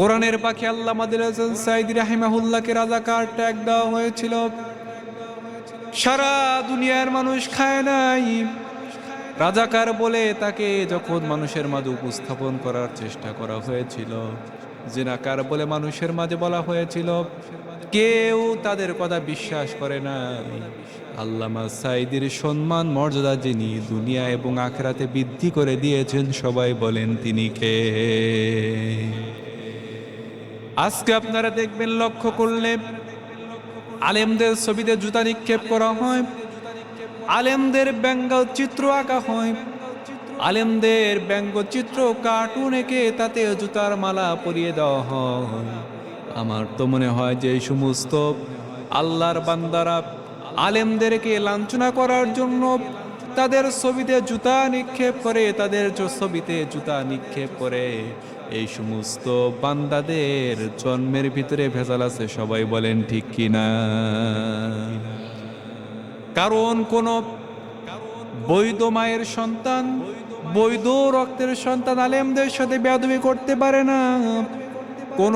কোরআনের পাখি আল্লামা দিলওয়ার সাঈদী রাহিমাহুল্লাহকে রাজাকার ট্যাগ দেওয়া হয়েছিল। সারা দুনিয়ার মানুষ খায় নাই। রাজাকার বলে তাকে যখন মানুষের মাঝে উপস্থাপন করার চেষ্টা করা হয়েছিল, জিনাকার বলে মানুষের মাঝে বলা হয়েছিল, কেউ তাদের কথা বিশ্বাস করে না। আল্লামা সাঈদীর সম্মান মর্যাদা যিনি দুনিয়া এবং আখিরাতে বৃদ্ধি করে দিয়েছেন, সবাই বলেন তিনি কে? আজকে আপনারা দেখবেন, লক্ষ্য করলে আলেমদের ছবিতে জুতা নিক্ষেপ করা হয়, আলেমদের ব্যঙ্গচিত্র আঁকা হয়, আলেমদের ব্যঙ্গচিত্র কার্টুন এঁকে তাতে জুতার মালা পরিয়ে দেওয়া হয়। আমার তো মনে হয় যে এই সমস্ত আল্লাহর বান্দারা আলেমদেরকে লাঞ্ছনা করার জন্য তাদের ছবিতে জুতা নিক্ষেপ করে, তাদের ছবিতে জুতা নিক্ষেপ করে, এই সমস্ত বান্দাদের জন্মের ভিতরে ভেজাল আছে, সবাই বলেন ঠিক কিনা? কারণ কোন বৈধ মায়ের সন্তান, বৈধ রক্তের সন্তান আলেমদের সাথে বেয়াদবি করতে পারে না। কোন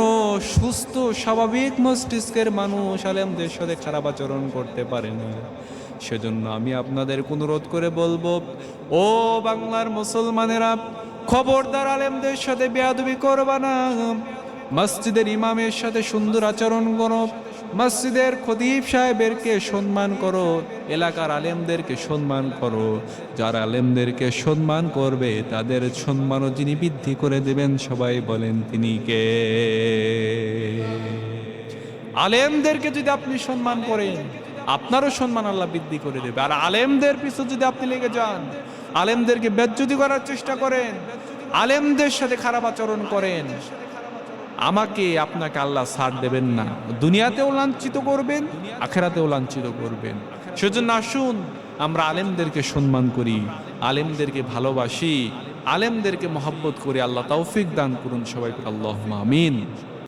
সুস্থ স্বাভাবিক মস্তিষ্কের মানুষ আলেমদের সাথে খারাপ আচরণ করতে পারে না। সেজন্য আমি আপনাদের অনুরোধ করে বলবো, ও বাংলার মুসলমানেরা, খবরদার আলেমদের সাথে বেয়াদবি করবা না। মসজিদের ইমামের সাথে সুন্দর আচরণ করো, মসজিদের খতিব সাহেবেরকে সম্মান করো, এলাকার আলেমদেরকে সম্মান করো। যারা আলেমদেরকে সম্মান করবে তাদের সম্মানও যিনি বৃদ্ধি করে দেবেন, সবাই বলেন তিনি কে? আলেমদেরকে যদি আপনি সম্মান করেন, আপনারও সম্মান আল্লাহ বৃদ্ধি করে দেবে। আর আলেমদের পিছু যদি আপনি লেগে যান, আলেমদেরকে বেজ্জতি করার চেষ্টা করেন, আলেমদের সাথে খারাপ আচরণ করেন, আমাকে আপনাকে আল্লাহ ছাড় দেবেন না। দুনিয়াতেও লাঞ্ছিত করবেন, আখিরাতেও লাঞ্ছিত করবেন। সেজন্য আসুন আমরা আলেমদেরকে সম্মান করি, আলেমদেরকে ভালোবাসি, আলেমদেরকে মহব্বত করি। আল্লাহ তৌফিক দান করুন সবাইকে। আল্লাহুম্মা আমিন।